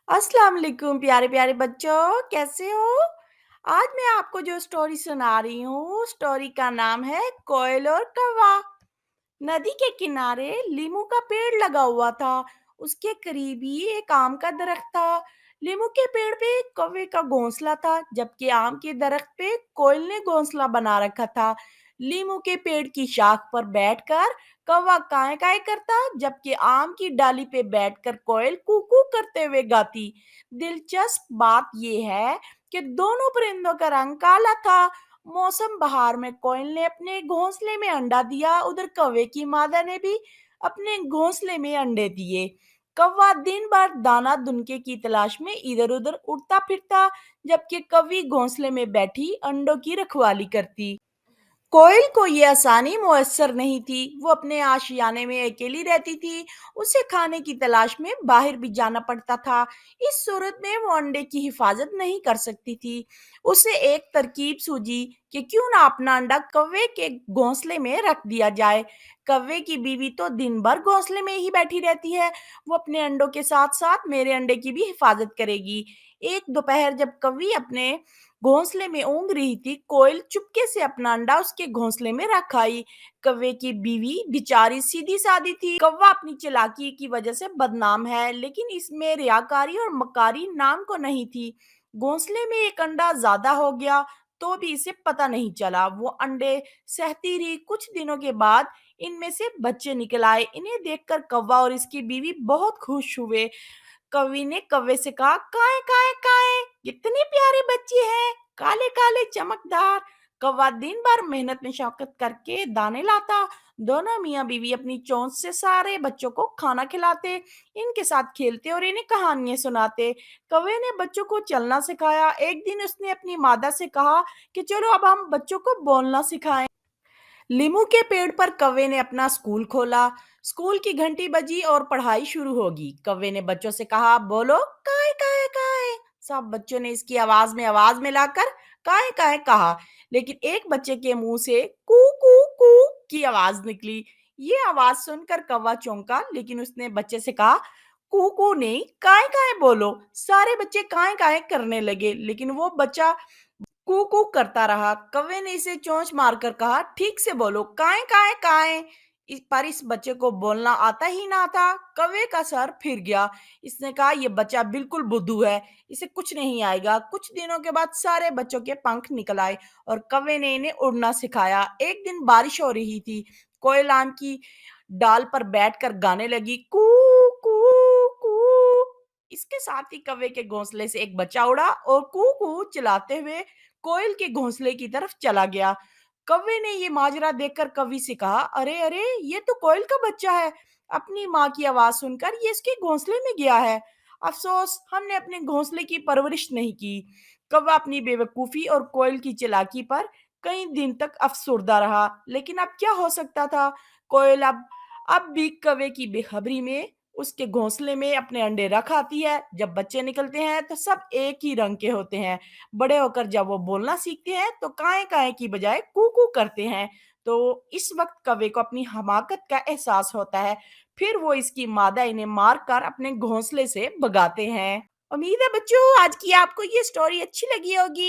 अस्सलाम वालेकुम प्यारे प्यारे बच्चों, कैसे हो? आज मैं आपको जो स्टोरी सुना रही हूँ, स्टोरी का नाम है कोयल और कौवा। नदी के किनारे लीमू का पेड़ लगा हुआ था। उसके करीब ही एक आम का दरख्त था। लीमू के पेड़ पे एक कौवे का घोंसला था, जबकि आम के दरख्त पे कोयल ने घोंसला बना रखा था। लीमू के पेड़ की शाख पर बैठकर कौवा काय काय करता, जबकि आम की डाली पे बैठकर कोयल कूकू करते हुए गाती। दिलचस्प बात यह है कि दोनों परिंदों का रंग काला था। मौसम बहार में कोयल ने अपने घोंसले में अंडा दिया, उधर कौवे की मादा ने भी अपने घोंसले में अंडे दिए। कौवा दिन भर दाना दुनके की तलाश में इधर उधर उड़ता फिरता, जबकि कौवी घोंसले में बैठी अंडों की रखवाली करती। कोयल को ये आसानी मुयस्सर नहीं थी। वो अपने आशियाने में अकेली रहती थी। उसे खाने की तलाश में बाहर भी जाना पड़ता था। इस सूरत में वो अंडे की हिफाजत नहीं कर सकती थी। उसे एक तरकीब सूझी कि क्यों ना अपना अंडा कौवे के घोंसले में रख दिया जाए। कौवे की बीवी तो दिन भर घोंसले में ही बैठी रहती है। वो अपने अंडों के साथ साथ मेरे अंडे की भी हिफाजत करेगी। एक दोपहर जब कौवी अपने घोंसले में ऊँघ रही थी, कोयल चुपके से अपना अंडा उसके घोंसले में रख आई। कौवे की बीवी बेचारी सीधी-सादी थी। कौवा अपनी चालाकी की वजह से बदनाम है, लेकिन इसमें रियाकारी और मकारी नाम को नहीं थी। घोंसले में एक अंडा ज़्यादा हो गया, तो भी इसे पता नहीं चला। वो अंडे सहती रही। कुछ दिनों के बाद इनमें से बच्चे निकल आए। इन्हें देखकर कौवा और इसकी बीवी बहुत खुश हुए। कवि ने कौवे से कहा, काए काए काए, कितने प्यारे बच्चे हैं, काले काले चमकदार। कौवा दिन भर मेहनत में शौकत करके दाने लाता। दोनों मियाँ बीवी अपनी चोंच से सारे बच्चों को खाना खिलाते, इनके साथ खेलते और इन्हें कहानियां सुनाते। कौवे ने बच्चों को चलना सिखाया। एक दिन उसने अपनी मादा से कहा कि चलो अब हम बच्चों को बोलना सिखाएं। लीमू के पेड़ पर कौवे ने अपना स्कूल खोला। स्कूल की घंटी बजी और पढ़ाई शुरू होगी। कौवे ने बच्चों से कहा, बोलो काय काय काय। सब बच्चों ने इसकी आवाज मिलाकर काय काय कहा, लेकिन एक बच्चे के मुंह से कू की आवाज निकली। ये आवाज सुनकर कौवा चौंका, लेकिन उसने बच्चे से कहा, कू नहीं, काय काय बोलो। सारे बच्चे काय काय करने लगे, लेकिन वो बच्चा कू कू करता रहा। कौवे ने इसे चोंच मारकर कहा, ठीक से बोलो, काए काए काए। इस बच्चे को बोलना आता ही ना था। कौवे का सर फिर गया। इसने कहा, ये बच्चा बिल्कुल बुद्धू है, इसे कुछ नहीं आएगा। कुछ दिनों के बाद सारे बच्चों के पंख निकल आए और कौवे ने इन्हें उड़ना सिखाया। एक दिन बारिश हो रही थी। कोयल आम की डाल पर बैठकर गाने लगी, कू कू कू। इसके साथ ही कौवे के घोंसले से एक बच्चा उड़ा और कू कू चिल्लाते हुए कोयल के घोंसले की तरफ चला गया। कौवे ने ये माजरा देखकर कवि से कहा, अरे अरे, ये तो कोयल का बच्चा है। अपनी माँ की आवाज सुनकर ये इसके घोंसले में गया है। अफसोस, हमने अपने घोंसले की परवरिश नहीं की। कौवा अपनी बेवकूफी और कोयल की चालाकी पर कई दिन तक अफसुर्दा रहा, लेकिन अब क्या हो सकता था। कोयल अब भी कौवे की बेखबरी में उसके घोंसले में अपने अंडे रख आती है। जब बच्चे निकलते हैं तो सब एक ही रंग के होते हैं। बड़े होकर जब वो बोलना सीखते हैं तो काए काए की बजाय कू करते हैं। तो इस वक्त कौवे को अपनी हमाकत का एहसास होता है। फिर वो इसकी मादा इन्हें मार कर अपने घोंसले से भगाते हैं। उम्मीद है बच्चों, आज की आपको ये स्टोरी अच्छी लगी होगी।